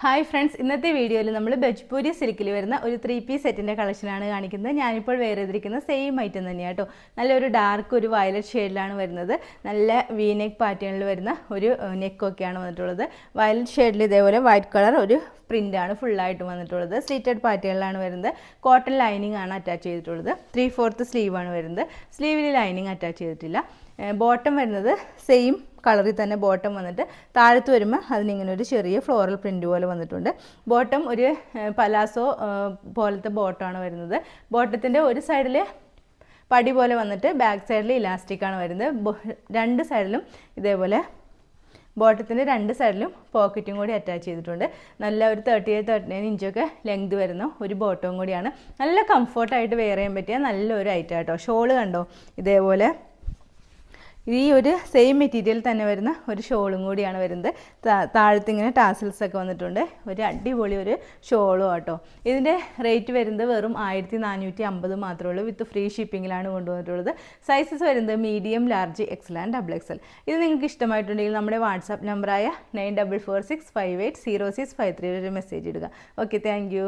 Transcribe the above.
Hi friends, ഇന്നത്തെ വീഡിയോയിൽ നമ്മൾ ബജ്പൂരി സിൽക്കിൽ വരുന്ന ഒരു 3-പീസ് സെറ്റിൻ്റെ കളക്ഷനാണ് കാണിക്കുന്നത്. ഞാനിപ്പോൾ വെയർ ചെയ്തിരിക്കുന്ന സെയിം ഐറ്റം തന്നെയാണ് കേട്ടോ. നല്ലൊരു ഡാർക്ക് ഒരു വയലറ്റ് ഷെയ്ഡിലാണ് വരുന്നത്. നല്ല വി നെക്ക് പാറ്റേണിൽ വരുന്ന ഒരു നെക്കൊക്കെയാണ് വന്നിട്ടുള്ളത്. വയലറ്റ് ഷെയ്ഡിൽ ഇതേപോലെ വൈറ്റ് കളർ ഒരു പ്രിൻ്റാണ് ഫുള്ളായിട്ട് വന്നിട്ടുള്ളത്. സ്ലിറ്റഡ് പാറ്റേണിലാണ് വരുന്നത്. കോട്ടൺ ലൈനിങ് ആണ് അറ്റാച്ച് ചെയ്തിട്ടുള്ളത്. 3/4 സ്ലീവാണ് വരുന്നത്. സ്ലീവിൽ ലൈനിങ് അറ്റാച്ച് ചെയ്തിട്ടില്ല. ബോട്ടം വരുന്നത് സെയിം കളറിൽ തന്നെ ബോട്ടം വന്നിട്ട് താഴത്ത് വരുമ്പോൾ അതിനിങ്ങനെ ഒരു ചെറിയ ഫ്ലോറൽ പ്രിൻ്റ് പോലെ വന്നിട്ടുണ്ട്. ബോട്ടം ഒരു പലാസോ പോലത്തെ ബോട്ടമാണ് വരുന്നത്. ബോട്ടത്തിൻ്റെ ഒരു സൈഡിൽ പടി പോലെ വന്നിട്ട് ബാക്ക് സൈഡിൽ ഇലാസ്റ്റിക്കാണ് വരുന്നത്. രണ്ട് സൈഡിലും ഇതേപോലെ ബോട്ടത്തിൻ്റെ രണ്ട് സൈഡിലും പോക്കറ്റും കൂടി അറ്റാച്ച് ചെയ്തിട്ടുണ്ട്. നല്ല ഒരു 38-39 ഇഞ്ചൊക്കെ ലെങ്ത് വരുന്ന ഒരു ബോട്ടവും കൂടിയാണ്. നല്ല കംഫർട്ടായിട്ട് വെയർ ചെയ്യാൻ പറ്റിയ നല്ലൊരു ഐറ്റം കേട്ടോ. ഷോള് കണ്ടോ, ഇതേപോലെ ഈ ഒരു സെയിം മെറ്റീരിയൽ തന്നെ വരുന്ന ഒരു ഷോളും കൂടിയാണ് വരുന്നത്. താഴത്തിങ്ങനെ ടാസിൽസ് ഒക്കെ വന്നിട്ടുണ്ട്. ഒരു അടിപൊളി ഒരു ഷോളും കേട്ടോ. ഇതിൻ്റെ റേറ്റ് വരുന്നത് വെറും 1450 മാത്രമേ ഉള്ളൂ. വിത്ത് ഫ്രീ ഷിപ്പിങ്ങിലാണ് കൊണ്ടുവന്നിട്ടുള്ളത്. സൈസസ് വരുന്നത് medium, large, Excel and XXL. ഇത് നിങ്ങൾക്ക് ഇഷ്ടമായിട്ടുണ്ടെങ്കിൽ നമ്മുടെ വാട്സാപ്പ് നമ്പറായ 9446580653 ഒരു മെസ്സേജ് ഇടുക. Okay, thank you.